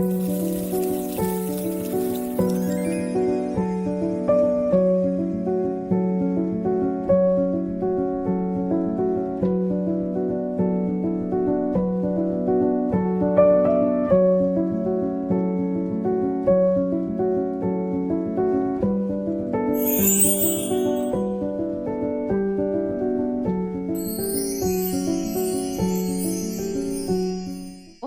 Well,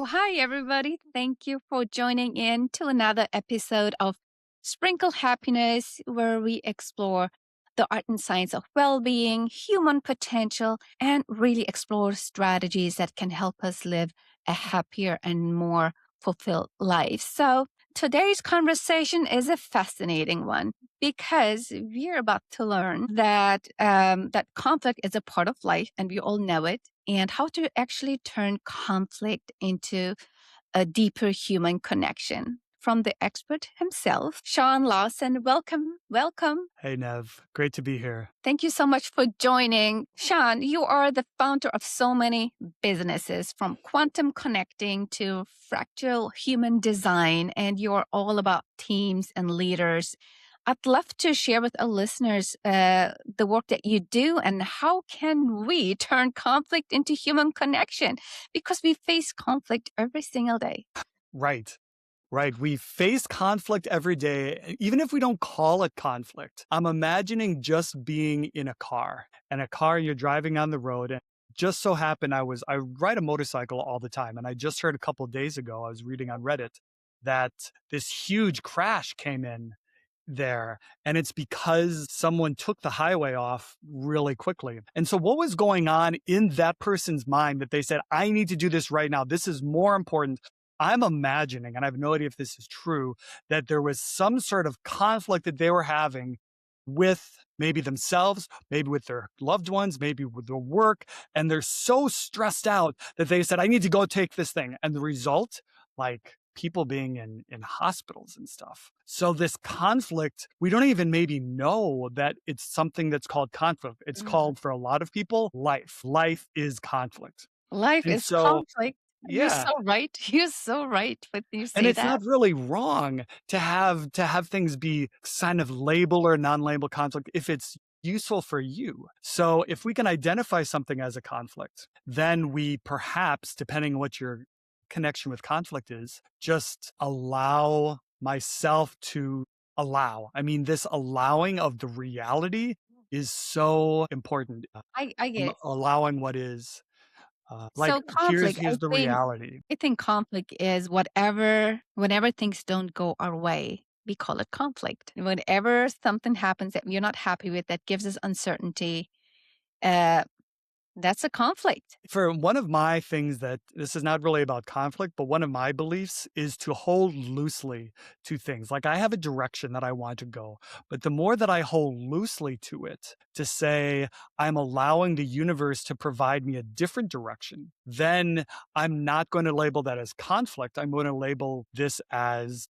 hi, everybody. Thank you for joining in to another episode of Sprinkle Happiness, where we explore the art and science of well being, human potential, and really explore strategies that can help us live a happier and more fulfilled life. So, today's conversation is a fascinating one because we're about to learn that conflict is a part of life, and we all know it, and how to actually turn conflict into a deeper human connection. From the expert himself, Shawn Lauzon. Welcome, welcome. Hey, Nev. Great to be here. Thank you so much for joining. Shawn, you are the founder of so many businesses, from quantum connecting to fractal human design, and you're all about teams and leaders. I'd love to share with our listeners the work that you do and how can we turn conflict into human connection, because we face conflict every single day. Right. Right. We face conflict every day, even if we don't call it conflict. I'm imagining just being in a car, and a car you're driving on the road. And just so happened I ride a motorcycle all the time. And I just heard a couple of days ago, I was reading on Reddit that this huge crash came in there. And it's because someone took the highway off really quickly. And so what was going on in that person's mind that they said, I need to do this right now. This is more important. I'm imagining, and I have no idea if this is true, that there was some sort of conflict that they were having with maybe themselves, maybe with their loved ones, maybe with their work. And they're so stressed out that they said, I need to go take this thing. And the result, like people being in hospitals and stuff. So this conflict, we don't even maybe know that it's something that's called conflict. It's called, for a lot of people, life. Life is conflict. Life And is so, conflict. You're yeah. so right. You're so right when you And say it's that. not really wrong to have things be kind of label or non-label conflict if it's useful for you. So if we can identify something as a conflict, then we perhaps, depending on what your connection with conflict is, just allow myself to allow. I mean, this allowing of the reality is so important. I get it. Allowing what is. Like, So conflict, here's the reality. I think conflict is whenever things don't go our way, we call it conflict. Whenever something happens that we're not happy with, that gives us uncertainty, uh, that's a conflict. For one of my things, that this is not really about conflict, but one of my beliefs is to hold loosely to things. Like, I have a direction that I want to go, but the more that I hold loosely to it, to say I'm allowing the universe to provide me a different direction, then I'm not going to label that as conflict. I'm going to label this as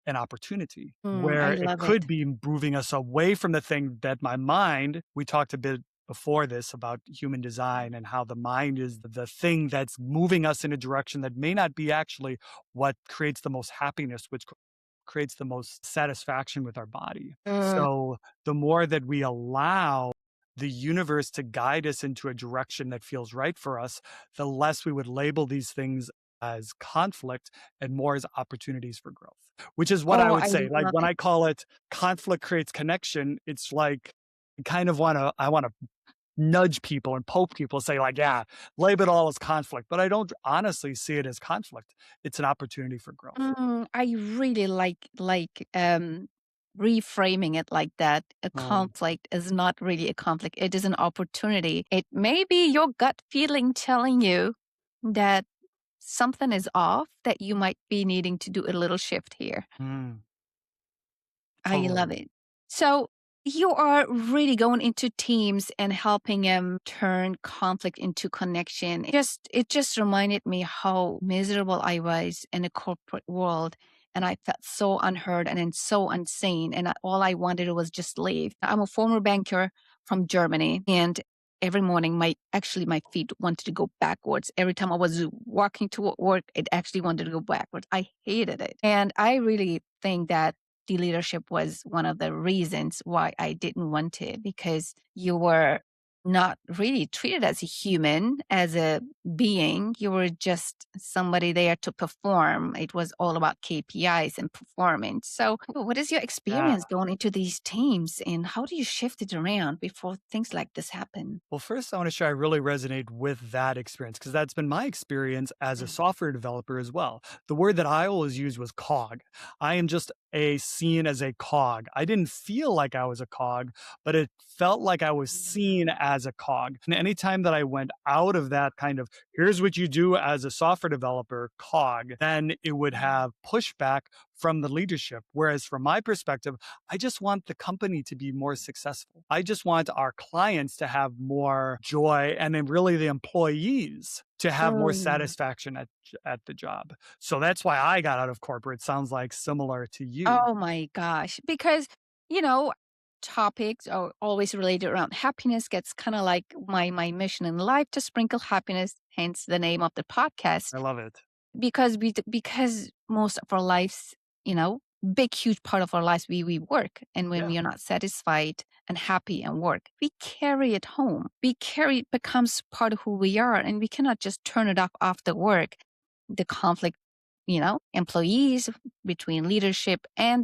an opportunity I where it love could it. be moving us away from the thing that my mind, we talked a bit before this about human design and how the mind is the thing that's moving us in a direction that may not be actually what creates the most happiness, which creates the most satisfaction with our body. Mm, So the more that we allow the universe to guide us into a direction that feels right for us, the less we would label these things as conflict and more as opportunities for growth, which is what I oh, would I say. Like, love when it. I call it conflict creates connection, it's like I want to nudge people and poke people, say like, yeah, label it all as conflict, but I don't honestly see it as conflict. It's an opportunity for growth. I really like reframing it like that. A Mm. conflict is not really a conflict. It is an opportunity. It may be your gut feeling telling you that something is off, that you might be needing to do a little shift here. Mm, I love totally. it. So you are really going into teams and helping them turn conflict into connection. It just reminded me how miserable I was in the corporate world. And I felt so unheard and then so unseen. And all I wanted was just leave. I'm a former banker from Germany. And every morning, my feet wanted to go backwards. Every time I was walking to work, it actually wanted to go backwards. I hated it. And I really think that the leadership was one of the reasons why I didn't want it, because you were not really treated as a human, as a being. You were just somebody there to perform. It was all about KPIs and performance. So, what is your Yeah. experience going into these teams, and how do you shift it around before things like this happen? Well, first, I want to share I really resonate with that experience because that's been my experience as a software developer as well. The word that I always used was cog. I am just seen as a cog. I didn't feel like I was a cog, but it felt like I was seen as a cog. And anytime that I went out of that kind of here's what you do as a software developer cog, then it would have pushback from the leadership. Whereas from my perspective, I just want the company to be more successful. I just want our clients to have more joy and then really the employees to have more Mm. satisfaction at the job. So that's why I got out of corporate. Sounds like similar to you. Oh my gosh. Because, you know, topics are always related around happiness, gets kind of like my mission in life to sprinkle happiness, hence the name of the podcast. I love it. Because most of our lives, big huge part of our lives, we work, and when Yeah. we are not satisfied and happy and work, we carry it home. We carry it becomes part of who we are, and we cannot just turn it off after work. The conflict, employees, between leadership and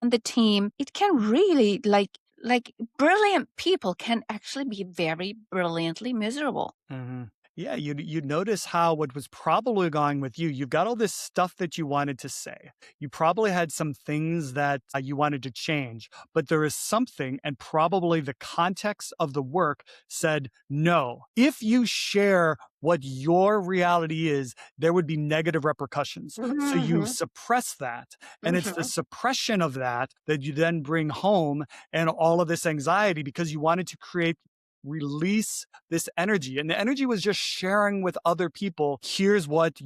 the team, it can really, like brilliant people can actually be very brilliantly miserable. Mhm. Yeah, you'd notice how what was probably going with you, you've got all this stuff that you wanted to say. You probably had some things that you wanted to change, but there is something, and probably the context of the work said, no, if you share what your reality is, there would be negative repercussions. So you Mhm, suppress that. And it's the mhm. suppression of that you then bring home and all of this anxiety because you wanted to release this energy. And the energy was just sharing with other people. Here's what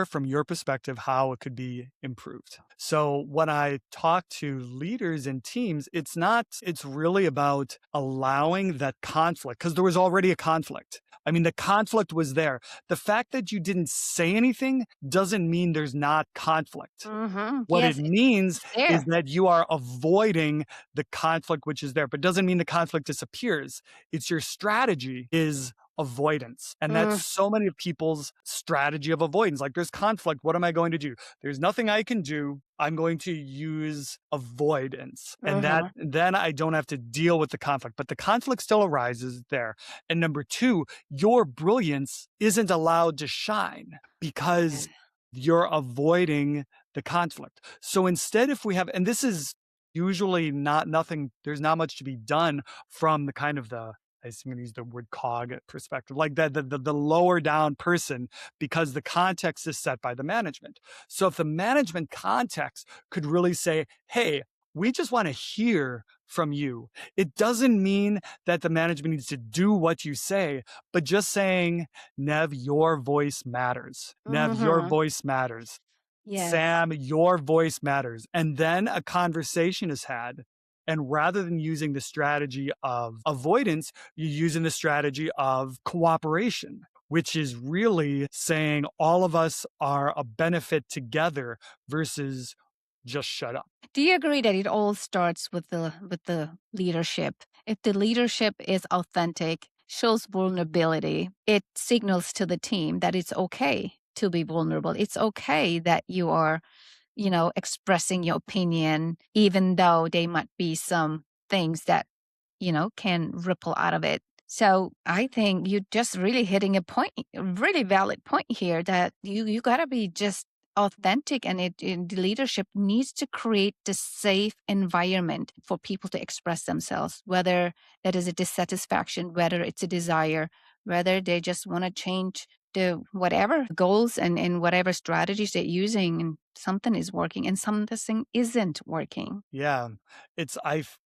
from your perspective, how it could be improved. So when I talk to leaders and teams, it's really about allowing that conflict because there was already a conflict. I mean, the conflict was there. The fact that you didn't say anything doesn't mean there's not conflict. Mhm. What it Yes, means it's is there. that you are avoiding the conflict which is there, but doesn't mean the conflict disappears. It's your strategy is avoidance. And that's Mm, so many people's strategy of avoidance. Like there's conflict. What am I going to do? There's nothing I can do. I'm going to use avoidance. And that mhm. then I don't have to deal with the conflict. But the conflict still arises there. And number two, your brilliance isn't allowed to shine Yeah. because you're avoiding the conflict. So instead, if we have, and this is usually not nothing, there's not much to be done from the kind of I'm going to use the word cog perspective, like the lower down person, because the context is set by the management. So if the management context could really say, hey, we just want to hear from you. It doesn't mean that the management needs to do what you say, but just saying, Nev, your voice matters. Nev, your Mhm. voice matters. Yes. Sam, your voice matters. And then a conversation is had. And rather than using the strategy of avoidance, you're using the strategy of cooperation, which is really saying all of us are a benefit together versus just shut up. Do you agree that it all starts with the leadership? If the leadership is authentic, shows vulnerability, it signals to the team that it's okay to be vulnerable. It's okay that you are, expressing your opinion, even though they might be some things that can ripple out of it. So I think you're just really hitting a point, a really valid point here, that you gotta be just authentic, and the leadership needs to create the safe environment for people to express themselves, whether that is a dissatisfaction, whether it's a desire, whether they just want to change the whatever goals and whatever strategies they're using, and something is working and something isn't working. Yeah,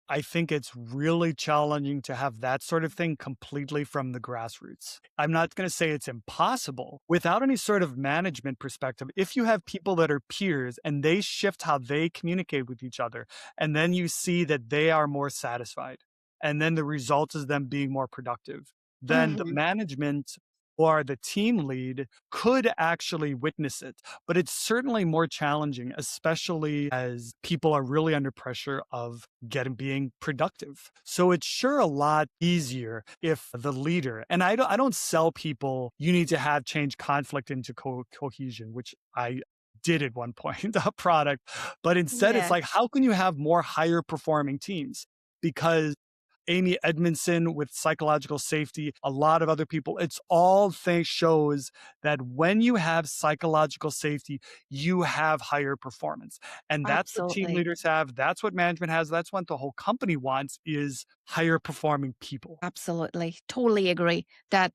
I think it's really challenging to have that sort of thing completely from the grassroots. I'm not going to say it's impossible without any sort of management perspective. If you have people that are peers and they shift how they communicate with each other, and then you see that they are more satisfied, and then the result is them being more productive. then the Mhm. management or the team lead could actually witness it. But it's certainly more challenging, especially as people are really under pressure of getting being productive. So it's sure a lot easier if the leader, and I don't sell people you need to have change conflict into cohesion, which I did at one point, a product. But instead, it's Yeah, like, how can you have more higher performing teams? Because Amy Edmondson with psychological safety, a lot of other people. It's all things shows that when you have psychological safety, you have higher performance. And that's what team absolutely. leaders have. That's what management has. That's what the whole company wants is higher performing people. Absolutely. Totally agree that,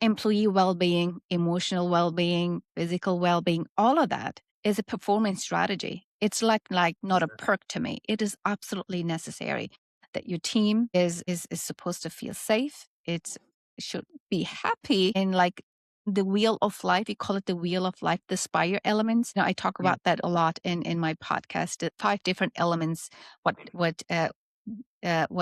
employee well-being, emotional well-being, physical well-being, all of that is a performance strategy. It's like not a Sure. perk to me. It is absolutely necessary that your team is supposed to feel safe. It should be happy in like the wheel of life. We call it the wheel of life, the spire elements. I talk Mm. about that a lot in my podcast. The five different elements. What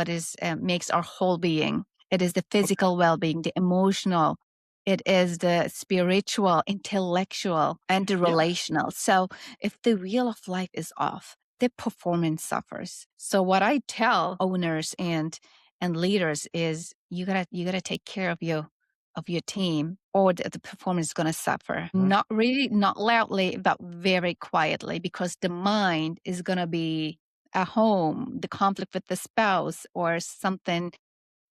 is makes our whole being. It is the Okay. physical well-being, the emotional, it is the spiritual, intellectual, and the Yeah. relational. So if the wheel of life is off, the performance suffers. So what I tell owners and leaders is you gotta take care of your team or the performance is going to suffer. Mhm. Not really, not loudly, but very quietly because the mind is going to be at home, the conflict with the spouse or something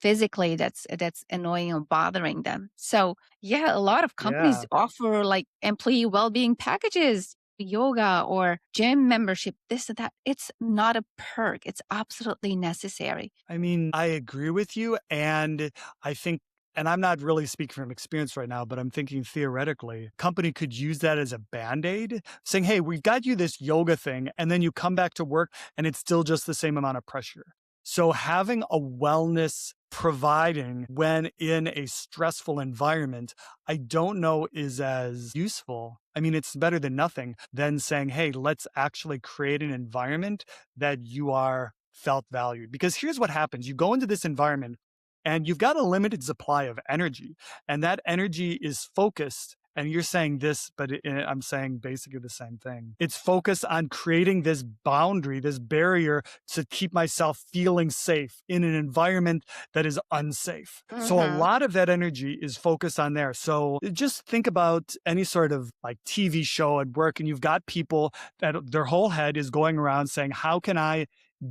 physically that's annoying or bothering them. So yeah, a lot of companies Yeah. offer like employee well-being packages, yoga or gym membership, this or that. It's not a perk. It's absolutely necessary. I mean, I agree with you. And I think, and I'm not really speaking from experience right now, but I'm thinking theoretically, company could use that as a band-aid, saying, hey, we've got you this yoga thing, and then you come back to work and it's still just the same amount of pressure. So having a wellness providing when in a stressful environment, I don't know is as useful. I mean, it's better than nothing than saying, hey, let's actually create an environment that you are felt valued. Because here's what happens, you go into this environment and you've got a limited supply of energy, and that energy is focused. And you're saying this, but I'm saying basically the same thing. It's focused on creating this boundary, this barrier to keep myself feeling safe in an environment that is unsafe. So a Hmm. lot of that energy is focused on there. So just think about any sort of like TV show at work, and you've got people that their whole head is going around saying, how can I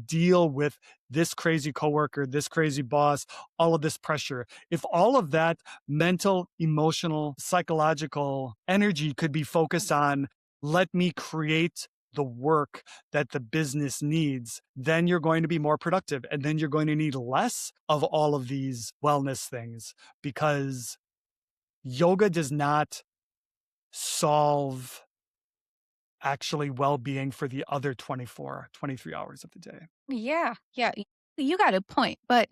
deal with this crazy coworker, this crazy boss, all of this pressure? If all of that mental, emotional, psychological energy could be focused on, let me create the work that the business needs, then you're going to be more productive. And then you're going to need less of all of these wellness things because yoga does not solve actually well being for the other 24, 23 hours of the day. Yeah, yeah, you got a point. But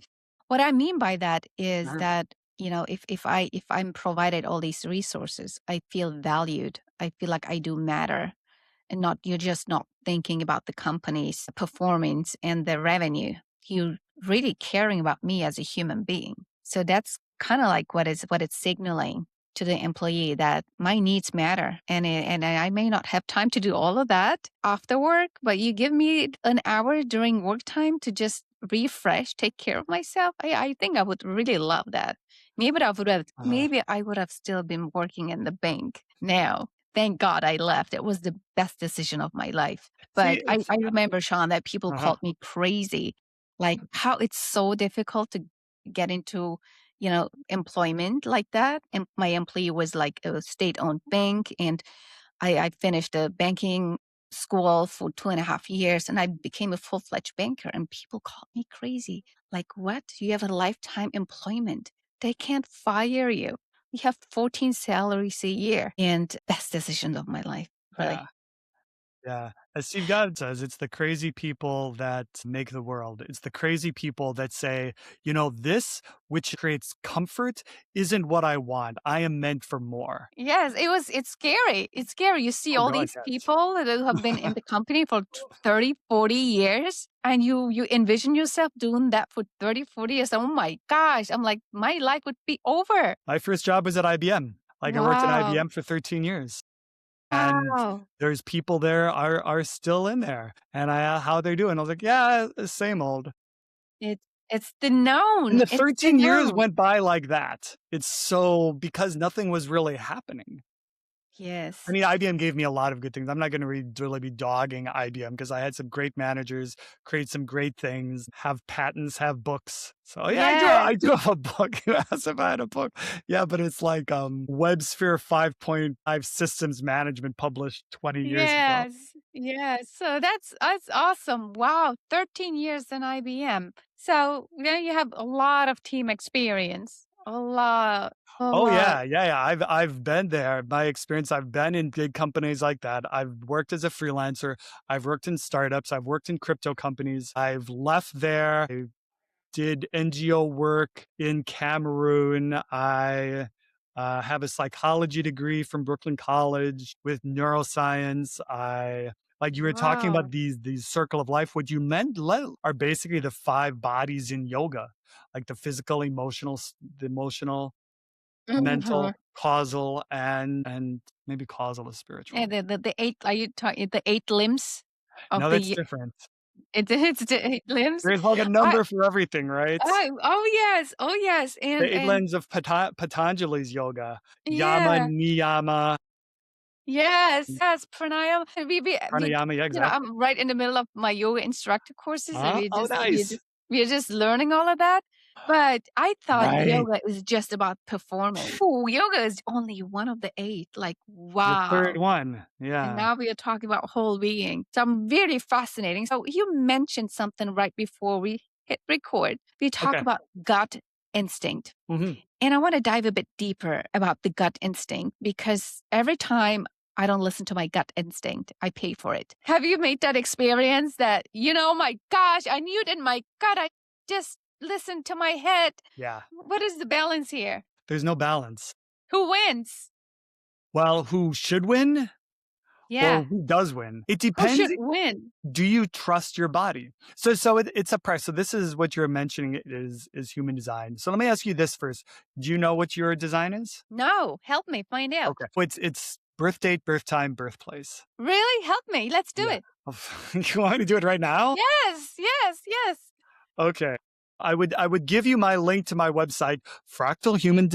what I mean by that is Uh-huh. that, if I'm provided all these resources, I feel valued. I feel like I do matter and not you're just not thinking about the company's performance and the revenue. You're really caring about me as a human being. So that's kind of like what it's signaling to the employee that my needs matter and I may not have time to do all of that after work, but you give me an hour during work time to just refresh, take care of myself. I think I would really love that. Uh, Maybe I would have still been working in the bank now. Thank God I left. It was the best decision of my life. See, But it's I remember, Sean, that people uh-huh. called me crazy, like how it's so difficult to get into, employment like that. And my employee was like a state-owned bank, and I finished a banking school for 2.5 years, and I became a full-fledged banker. And people called me crazy. Like, what? You have a lifetime employment. They can't fire you. You have 14 salaries a year. And best decision of my life, really. Yeah. Yeah. As Steve Jobs says, it's the crazy people that make the world. It's the crazy people that say, this which creates comfort isn't what I want. I am meant for more. Yes, it's scary. It's scary. You see Oh all God, these yes. people that have been in the company for 30, 40 years, and you envision yourself doing that for 30, 40 years. Oh my gosh. I'm like, my life would be over. My first job was at IBM. Like I worked at Wow. IBM for 13 years. And Wow. there's people there are still in there. And how they doing? I was like, yeah, same old. It's the And known. the It's the 13 years known. went by like that. It's so because nothing was really happening. I Yes. mean, IBM gave me a lot of good things. I'm not going to really be dogging IBM because I had some great managers, create some great things, have patents, have books. So yeah, Yes. I do have a book. You asked if I had a book. Yeah, but it's like WebSphere 5.5 systems management published 20 years ago. Yes. Yes. So that's awesome. Wow. 13 years in IBM. So yeah, you have a lot of team experience. A lot. A Oh lot. yeah. I've been there. My experience, I've been in big companies like that. I've worked as a freelancer. I've worked in startups. I've worked in crypto companies. I've left there. I did NGO work in Cameroon. I have a psychology degree from Brooklyn College with neuroscience. I like you were talking about Wow. these circle of life. What you meant are basically the five bodies in yoga, like the physical, the emotional, Mhm. mental, causal, and maybe causal is Yeah, spiritual. the 8 are you talking the 8 limbs of No, that's the different. it's the 8 limbs? There's like a I number for everything, right? oh, yes. Oh, yes. The 8 And limbs of Patanjali's yoga, yama, yeah. niyama, Yes, yes, pranayama. pranayama, yeah, exactly. I'm right in the middle of my yoga instructor courses, and Oh, nice. we're just learning all of that. But I thought Right. yoga is just about performance. Oh, yoga is only one of the 8. Like, The 3rd wow. one, And yeah. now we are talking about whole being. So I'm very fascinating. So you mentioned something right before we hit record. We talk Okay. about gut instinct. Mhm. And I want to dive a bit deeper about the gut instinct because every time I don't listen to my gut instinct, I pay for it. Have you made that experience that, my gosh, I knew it in my gut. I just listened to my head. Yeah. What is the balance here? There's no balance. Who wins? Well, who should win or Yeah. who does win? It Who depends. should win? Do you trust your body? It's a price. So this is what you're mentioning is human design. So let me ask you this first. Do you know what your design is? No, help me find out. Okay. It's birth date, birth time, birthplace. Really? Help me. Let's do Yeah. it. You want me to do it right now? Yes, yes, yes. Okay. I would give you my link to my website,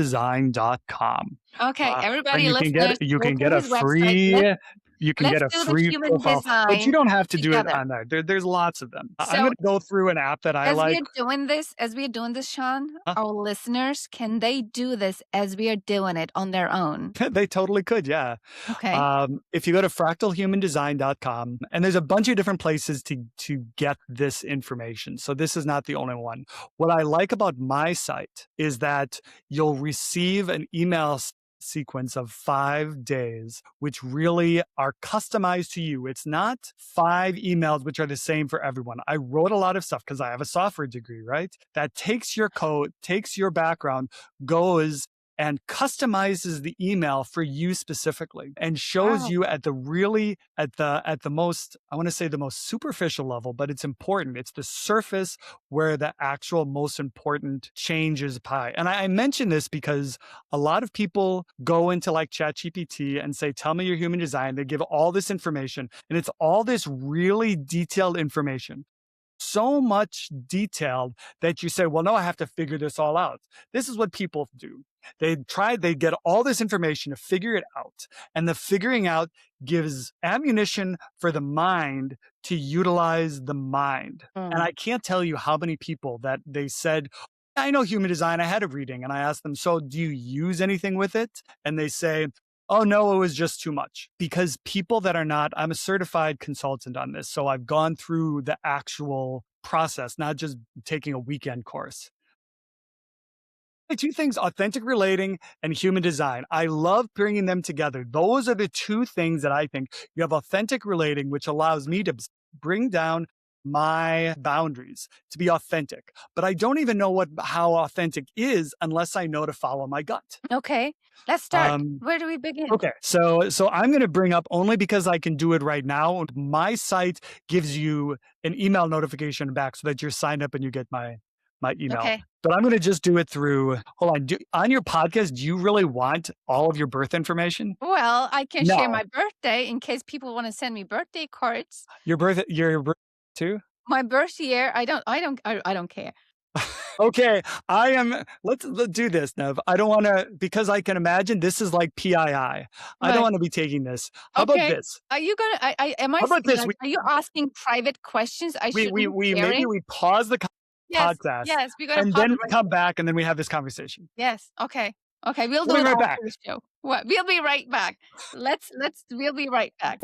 fractalhumandesign.com. Okay, And everybody, listeners, you go can to get a his website. free Let's do the human profile, but you design don't have to do it together. on there. There's lots of them. I'm So gonna go through an app that I like. as we are doing this, Sean, our listeners, can they do this as we are doing it on their own? They totally could, yeah. Okay. If you go to fractalhumandesign.com, and there's a bunch of different places to get this information. So this is not the only one. What I like about my site is that you'll receive an email sequence of 5 days, which really are customized to you. It's not 5 emails, which are the same for everyone. I wrote a lot of stuff because I have a software degree, right? That takes your code, takes your background, goes and customizes the email for you specifically and shows Wow. you at the most, I want to say the most superficial level, but it's important. It's the surface where the actual most important change is pie. And I mention this because a lot of people go into like ChatGPT and say, tell me your human design. They give all this information and it's all this really detailed information. So much detailed that you say, well, no, I have to figure this all out. This is what people do. They get all this information to figure it out. And the figuring out gives ammunition for the mind to utilize the mind. And Mm. I can't tell you how many people that they said, I know human design. I had a reading and I asked them, so do you use anything with it? And they say, oh, no, it was just too much. Because people that are not, I'm a certified consultant on this. So I've gone through the actual process, not just taking a weekend course. two things, authentic relating and human design. I love bringing them together. Those are the two things that I think you have authentic relating, which allows me to bring down my boundaries to be authentic. But I don't even know how authentic is unless I know to follow my gut. Okay, let's start. Um, Where do we begin? okay, so I'm going to bring up only because I can do it right now. My site gives you an email notification back so that you're signed up and you get my email. Okay. But I'm going to just do it through. Hold on. On your podcast, do you really want all of your birth information? Well, I can share No, my birthday in case people want to send me birthday cards. your birth too. My birth year, I don't care. Okay, I am. Let's do this, Nev. I don't want to because I can imagine this is like PII. I don't Right. want to be taking this. How about Okay. this? Are you gonna am I How about this? like, are you asking private questions I shouldn't be We maybe sharing? we pause the Yes, podcast yes, we're gonna and pause then it we right come there. back and then we have this conversation. Yes, okay. Okay, we'll do We'll be it right after back. the show. What? We'll be right back. We'll be right back.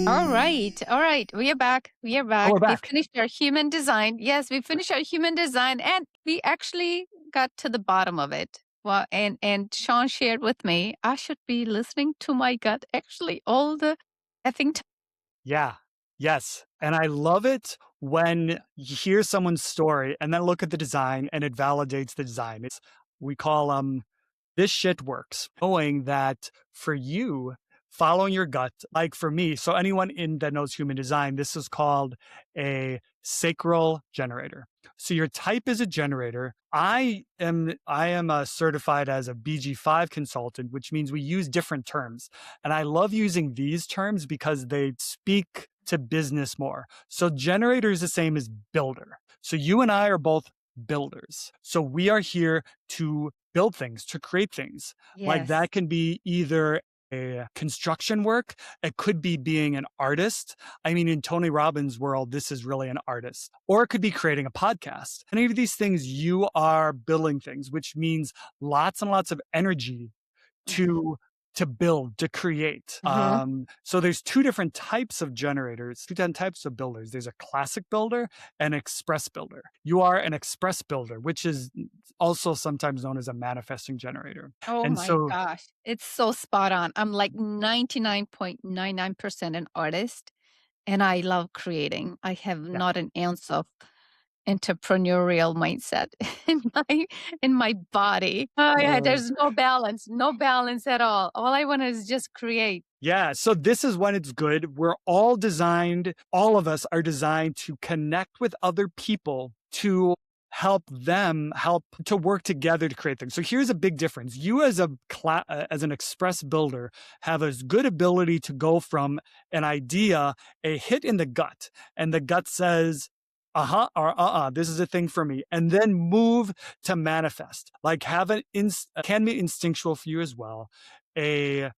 All right. We are back. We are Oh, back. we're We back. finished our human design. Yes, we finished our human design, and we actually got to the bottom of it. Well, and Sean shared with me, I should be listening to my gut actually all the effing time. Yeah. Yes. And I love it when you hear someone's story and then look at the design and it validates the design. We call this shit works. Knowing that for you, following your gut, like for me, so anyone in that knows human design, this is called a sacral generator. So your type is a generator. I am certified as a BG5 consultant, which means we use different terms. And I love using these terms because they speak to business more. So generator is the same as builder. So you and I are both builders. So we are here to build things, to create things. Like Yes. that can be either a construction work, it could be being an artist. I mean, in Tony Robbins' world, this is really an artist, or it could be creating a podcast. Any of these things, you are building things, which means lots and lots of energy Mhm. to build, to create. Mhm. So there's two different types of generators, two different types of builders. There's a classic builder and express builder. You are an express builder, which is also sometimes known as a manifesting generator. Oh And my so, gosh. It's so spot on. I'm like 99.99% an artist and I love creating. I have yeah. not an ounce of entrepreneurial mindset in my body. Oh yeah, Uh, there's no balance, no balance at all. All I want is just create. Yeah. So this is when it's good. We're all designed, all of us are designed to connect with other people to help them help to work together to create things. So here's a big difference. You as an express builder have a good ability to go from an idea, a hit in the gut, and the gut says, uh-huh or this is a thing for me, and then move to manifest. Like have can be instinctual for you as well. A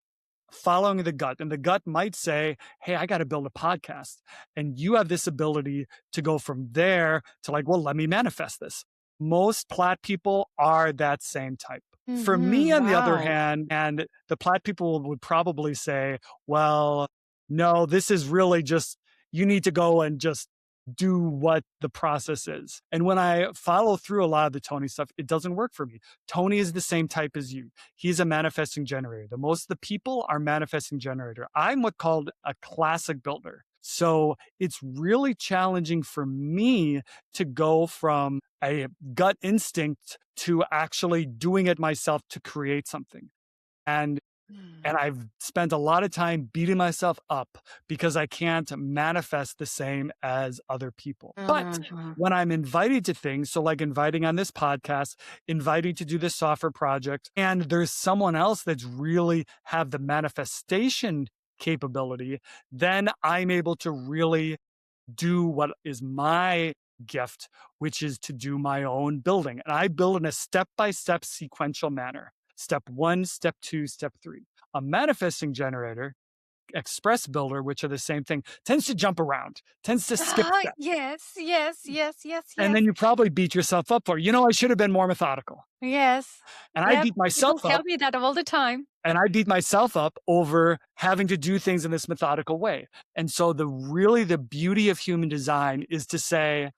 following the gut, and the gut might say, hey, I got to build a podcast, and you have this ability to go from there to like, well, let me manifest this. Most plat people are that same type. For me, Mhm. on the other Wow. hand, and the plat people would probably say, well, no, this is really just, you need to go and just do what the process is. And when I follow through a lot of the Tony stuff, it doesn't work for me. Tony is the same type as you. He's a manifesting generator. The most of the people are manifesting generator. I'm what called a classic builder. So it's really challenging for me to go from a gut instinct to actually doing it myself to create something. And Mm. and I've spent a lot of time beating myself up because I can't manifest the same as other people. But Mhm. when I'm invited to things, so like inviting on this podcast, inviting to do this software project, and there's someone else that's really have the manifestation capability, then I'm able to really do what is my gift, which is to do my own building. And I build in a step by step sequential manner. Step one, step two, step three. A manifesting generator, express builder, which are the same thing, tends to jump around, tends to skip Ah, steps. yes, yes, yes, yes, And yes, then you probably beat yourself up for, I should have been more methodical. yes. And I Yep. beat myself People up tell me that all the time. and I beat myself up over having to do things in this methodical way. And so the beauty of human design is to say,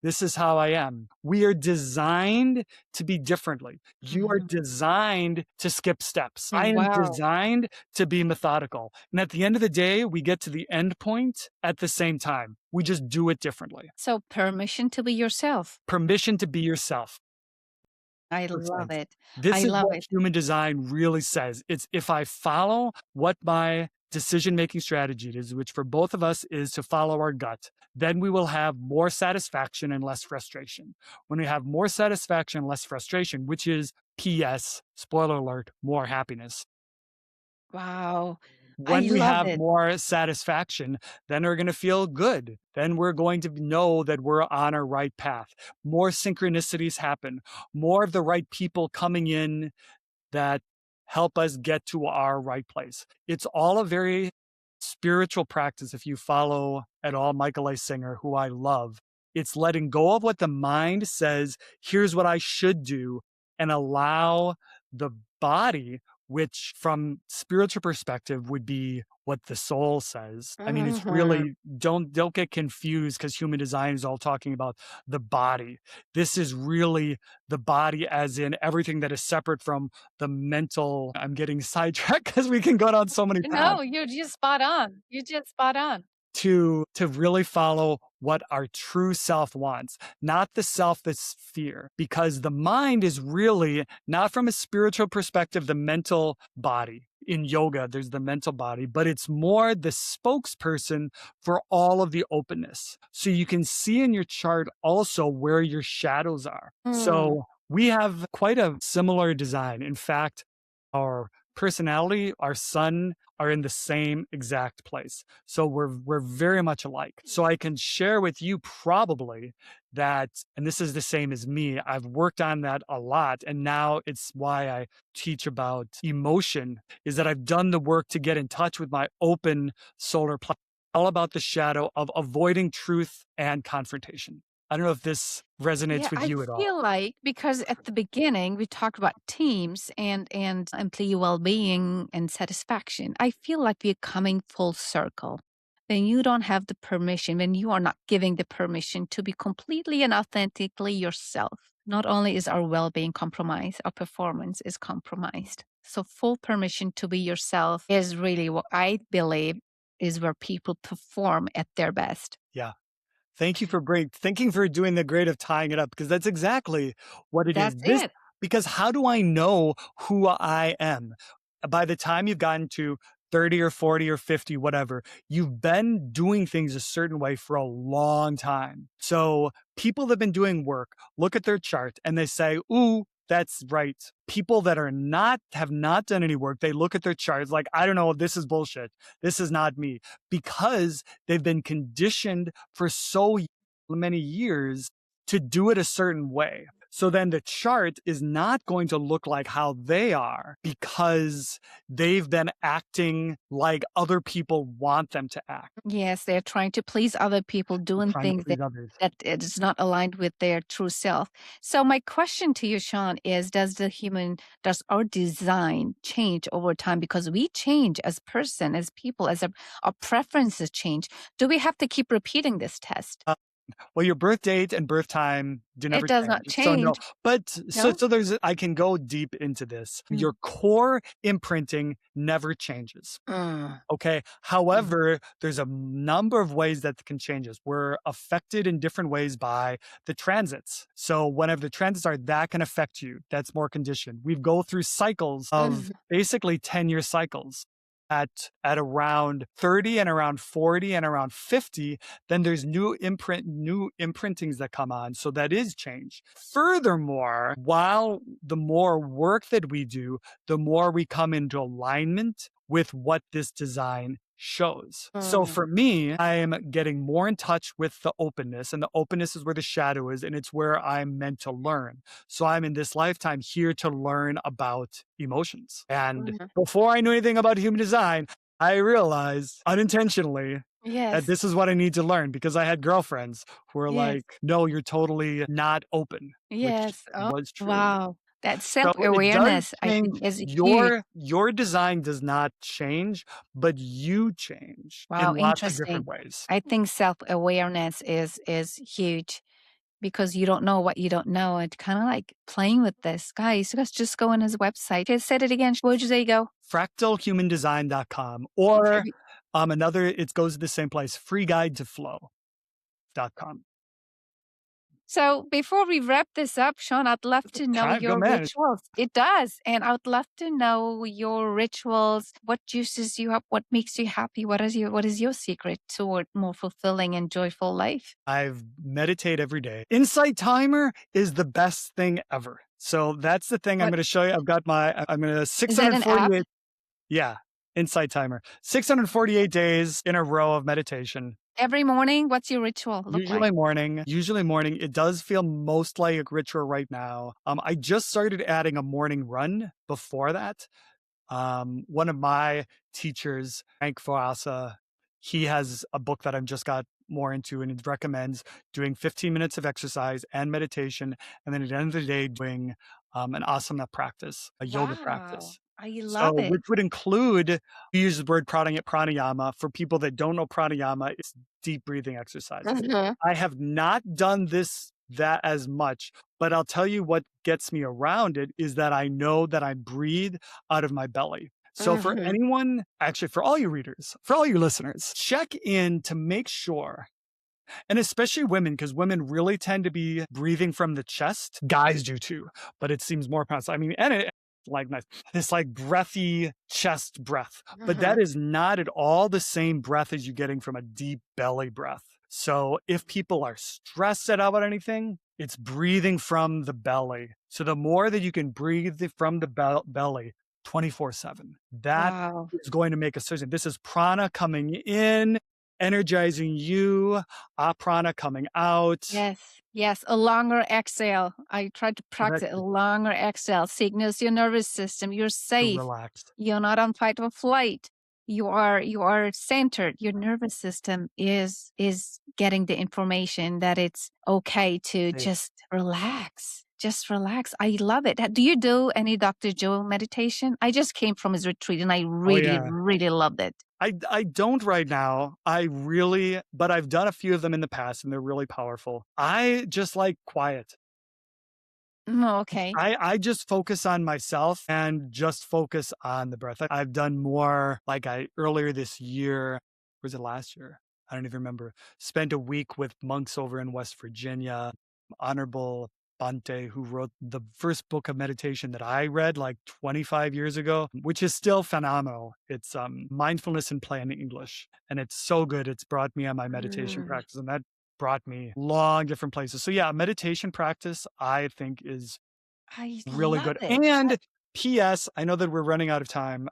this is how I am. We are designed to be differently. You are Mhm. designed to skip steps. I am Wow. designed to be methodical. And at the end of the day, we get to the end point at the same time. We just do it differently. So permission to be yourself. Permission to be yourself. I love Percent. it. This I is love what it. human design really says. It's if I follow what my decision making strategy is, which for both of us is to follow our gut, then we will have more satisfaction and less frustration. When we have more satisfaction and less frustration, which is PS, spoiler alert, more happiness. Wow. I When we love have it. more satisfaction, then we're going to feel good. Then we're going to know that we're on our right path. More synchronicities happen, more of the right people coming in that help us get to our right place. It's all a very spiritual practice. If you follow at all Michael A. Singer, who I love, it's letting go of what the mind says, here's what I should do, and allow the body, which from spiritual perspective would be what the soul says. I mean, it's Mhm. really don't get confused because human design is all talking about the body. This is really the body as in everything that is separate from the mental. I'm getting sidetracked because we can go down so many paths No, you're just spot on. You're just spot on. to really follow what our true self wants, not the self that's fear, because the mind is really not from a spiritual perspective, the mental body. In yoga, there's the mental body, but it's more the spokesperson for all of the openness. So you can see in your chart also where your shadows are. Mm. So we have quite a similar design. In fact, our personality, our sun are in the same exact place. So we're very much alike. So I can share with you probably that, and this is the same as me, I've worked on that a lot. And now it's why I teach about emotion, is that I've done the work to get in touch with my open solar plexus, all about the shadow of avoiding truth and confrontation. I don't know if this Yeah, resonates with I you at all. feel like because at the beginning we talked about teams and employee well-being and satisfaction. I feel like we're coming full circle. When you don't have the permission, when you are not giving the permission to be completely and authentically yourself, not only is our well-being compromised, our performance is compromised. So full permission to be yourself is really what I believe is where people perform at their best. Yeah. Thank you for doing the grade of tying it up because that's exactly what it is. That's This it. because how do I know who I am? By the time you've gotten to 30 or 40 or 50, whatever, you've been doing things a certain way for a long time. So people that have been doing work look at their chart and they say, ooh, that's right. People that have not done any work, they look at their charts like, I don't know, this is bullshit. This is not me. Because they've been conditioned for so many years to do it a certain way. So then the chart is not going to look like how they are because they've been acting like other people want them to act, Yes, they're trying to please other people, doing trying to things please others. that it is not aligned with their true self. So my question to you, Sean, is does our design change over time? Because we change as person, as people, our preferences change. Do we have to keep repeating this test? Well, your birth date and birth time do It never does change. not So no, change. but No? there's I can go deep into this. Mm. Your core imprinting never changes. Mm. Okay. Mm. However, there's a number of ways that can change us. We're affected in different ways by the transits. So whenever the transits are, that can affect you. That's more conditioned. We go through cycles of Mhm. basically 10-year cycles. At around 30 and around 40 and around 50, then there's new imprintings that come on. So that is change. Furthermore, while the more work that we do, the more we come into alignment with what this design shows. So Mm. for me, I'm getting more in touch with the openness, and the openness is where the shadow is, and it's where I'm meant to learn. So I'm in this lifetime here to learn about emotions. And Mhm. before I knew anything about human design, I realized unintentionally that Yes. this is what I need to learn because I had girlfriends who were Yes. like, no, you're totally not open, which Yes. Oh, was true. wow. That So it does self-awareness, I change think, is huge. your design does not change, but you change in Wow, lots of interesting. different ways. I think self-awareness is huge because you don't know what you don't know. And kind of like playing with this. Guys, let's just go on his website. Just said it again. Where'd you say go? Fractalhumandesign.com Okay. or another, it goes to the same place, freeguidetoflow.com. So before we wrap this up, Sean, I'd love to know Time, go your man. rituals. It does. And I would love to know your rituals, what juices you up, what makes you happy, what is your secret toward more fulfilling and joyful life? I've meditate every day. Insight timer is the best thing ever. So that's the thing I'm What going to show you. I'm going to is that an app? 648. Yeah. Insight timer. 648 days in a row of meditation. Every morning? What's your ritual look like? Usually morning. It does feel most like a ritual right now. I just started adding a morning run before that. One of my teachers, Frank Foassa, he has a book that I've just got more into, and it recommends doing 15 minutes of exercise and meditation, and then at the end of the day, doing an asana practice, a yoga Wow. practice. I love So, it. which would include, we use the word pranayama. For people that don't know pranayama, it's deep breathing exercises. Mhm. I have not done that as much, but I'll tell you what gets me around it is that I know that I breathe out of my belly. So for Mhm. anyone, actually for all you readers, for all you listeners, check in to make sure, and especially women, because women really tend to be breathing from the chest. Guys do too, but it seems more pronounced. I mean, and it like nice, this like breathy chest breath, but that Mhm. is not at all the same breath as you're getting from a deep belly breath. So if people are stressed out about anything, it's breathing from the belly. So the more that you can breathe from the belly 24/7, that Wow. is going to make a surgeon. This is prana coming in, energizing you, prana coming out. Yes. Yes. A longer exhale. I tried to practice a Connected longer exhale. Signals your nervous system. You're to safe. relax. You're not on fight or flight. You are centered. Your nervous system is getting the information that it's okay to Safe. just relax. Just relax. I love it. Do you do any Dr. Joe meditation? I just came from his retreat and I Oh really, yeah. really loved it. I don't right now. But I've done a few of them in the past and they're really powerful. I just like quiet. Mm, okay. I just focus on myself and just focus on the breath. I've done more like I earlier this year, was it last year? I don't even remember. Spent a week with monks over in West Virginia. Honorable Bante, who wrote the first book of meditation that I read like 25 years ago, which is still phenomenal. It's Mindfulness and Play in English. And it's so good. It's brought me on my meditation Mm, practice. And that brought me long different places. So yeah, meditation practice I think is I really love good. it. And PS, I know that we're running out of time.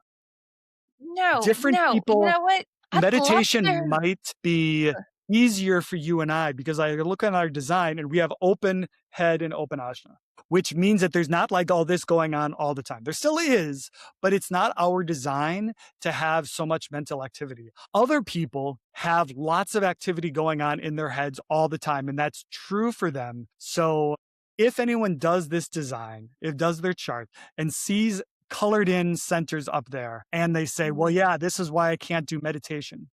No, Different no. You people, know what? I'd love meditation to. might be easier for you and I because I look at our design and we have open head and open ajna, which means that there's not like all this going on all the time. There still is, but it's not our design to have so much mental activity. Other people have lots of activity going on in their heads all the time, and that's true for them. So if anyone does this design, if does their chart and sees colored in centers up there and they say, well, Mm, yeah, this is why I can't do meditation.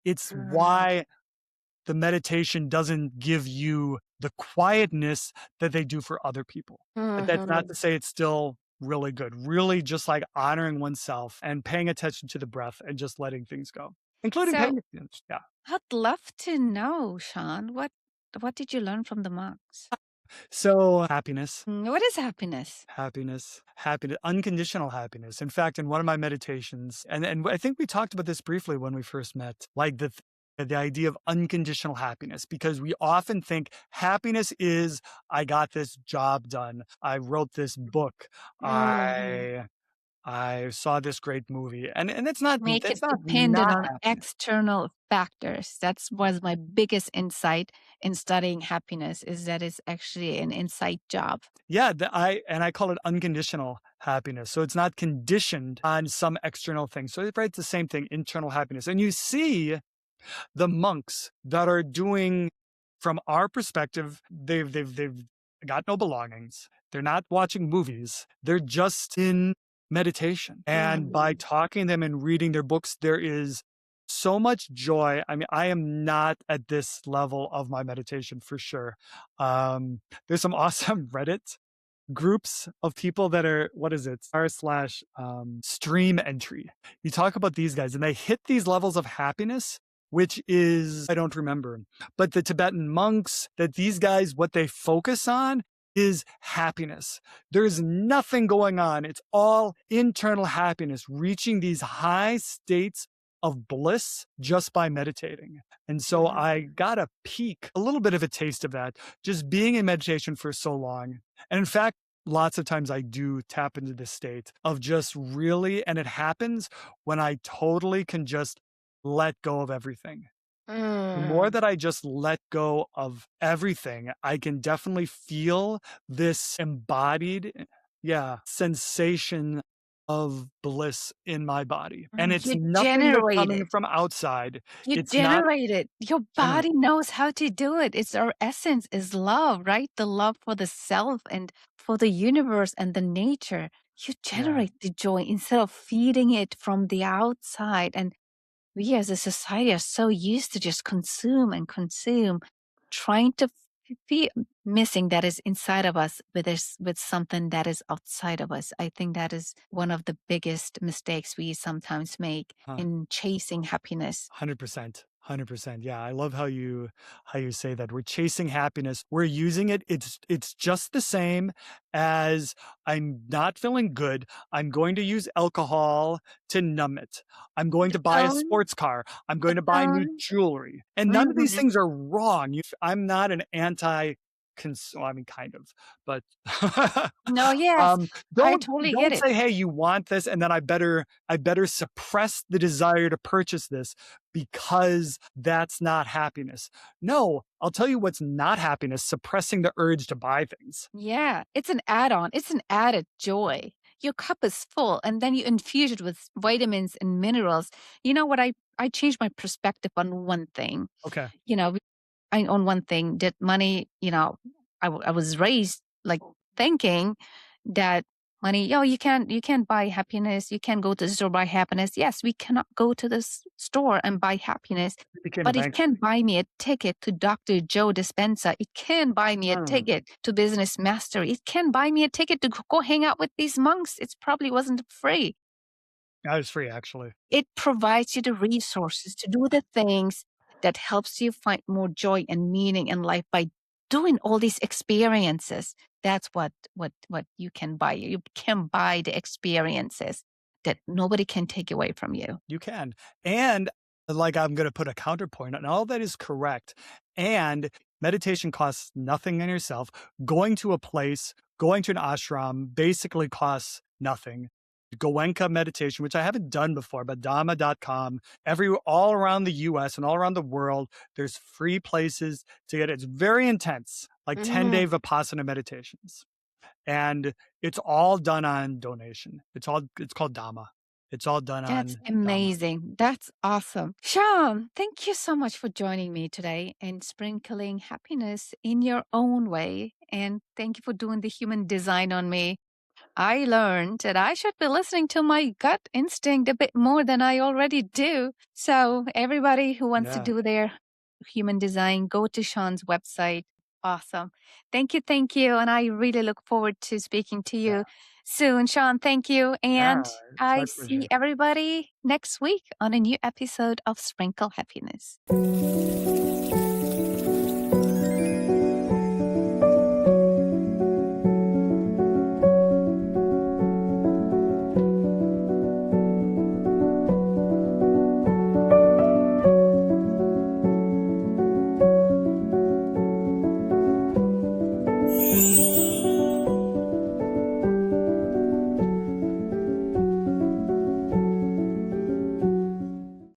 It's mm, why the meditation doesn't give you the quietness that they do for other people. But that's not mhm. to say it's still really good. Really just like honoring oneself and paying attention to the breath and just letting things go, including So paying attention. Yeah. I'd love to know, Sean, what did you learn from the monks? So happiness. What is happiness? Happiness, unconditional happiness. In fact, in one of my meditations, and I think we talked about this briefly when we first met, like the idea of unconditional happiness, because we often think happiness is, I got this job done, I wrote this book, Mhm. I I saw this great movie, and Make it that's not dependent not on happiness. external factors. That's was my biggest insight in studying happiness is that it's actually an inside job. Yeah, I call it unconditional happiness. So it's not conditioned on some external thing. So right, it's the same thing, internal happiness. And you see the monks that are doing, from our perspective, they've got no belongings. They're not watching movies. They're just in meditation. And by Mhm. talking to them and reading their books, there is so much joy. I mean, I am not at this level of my meditation for sure. There's some awesome Reddit groups of people that are, what is it, r slash stream entry. You talk about these guys and they hit these levels of happiness, which is, I don't remember, but the Tibetan monks, that these guys, what they focus on is happiness. There's nothing going on. It's all internal happiness, reaching these high states of bliss just by meditating. And so I Mhm. got a peek, a little bit of a taste of that, just being in meditation for so long. And in fact, lots of times I do tap into this state of just really, and it happens when I totally can just let go of everything. The more Mm. that I just let go of everything, I can definitely feel this embodied, yeah, sensation of bliss in my body. And it's You nothing that's generate coming it. from outside. You It's not generate it. Your generated. body knows how to do it. It's our essence is love, right? The love for the self and for the universe and the nature. You Yeah. generate the joy instead of feeding it from the outside. And we as a society are so used to just consume and consume, trying to feel missing that is inside of us with something that is outside of us. I think that is one of the biggest mistakes we sometimes make Huh. in chasing happiness. 100%. 100%. Yeah, I love how you say that. We're chasing happiness. We're using it. It's just the same as, I'm not feeling good. I'm going to use alcohol to numb it. I'm going The to buy a tone, sports car. I'm the going to buy new tone. jewelry. And none of these Mhm. things are wrong. I'm not an anti well, I mean, kind of, but No, yes, um, I don't totally get don't it. say, "Hey, you want this," and then I better suppress the desire to purchase this because that's not happiness. No, I'll tell you what's not happiness, suppressing the urge to buy things. Yeah, it's an add-on. It's an added joy. Your cup is full, and then you infuse it with vitamins and minerals. You know what? I changed my perspective on one thing. Okay. You know, I on one thing that money. I was raised like thinking that money. Oh, you can't buy happiness. You can't go to the store buy happiness. Yes, we cannot go to the store and buy happiness, It became a but it bank. can buy me a ticket to Dr. Joe Dispenza. It can buy me a Mm. ticket to Business Master. It can buy me a ticket to go hang out with these monks. It probably wasn't free. That is free, actually. It provides you the resources to do the things that helps you find more joy and meaning in life by doing all these experiences. That's what you can buy. You can buy the experiences that nobody can take away from you. You can. And, like, I'm gonna put a counterpoint, and all that is correct. And meditation costs nothing in yourself. Going to a place, going to an ashram basically costs nothing. Goenka meditation, which I haven't done before, but Dhamma.com, all around the US and all around the world, there's free places to get it. It's very intense, like 10-day Mhm. Vipassana meditations. And it's all done on donation. It's called Dhamma. It's all done That's on Dhamma. amazing. That's awesome. Sean, thank you so much for joining me today and sprinkling happiness in your own way. And thank you for doing the human design on me. I learned that I should be listening to my gut instinct a bit more than I already do. So, everybody who wants to Yeah, do their human design, go to Sean's website. Awesome. Thank you. Thank you. And I really look forward to speaking to yeah, you soon. Sean, thank you. yeah, And it's I my see pleasure. everybody next week on a new episode of Sprinkle Happiness.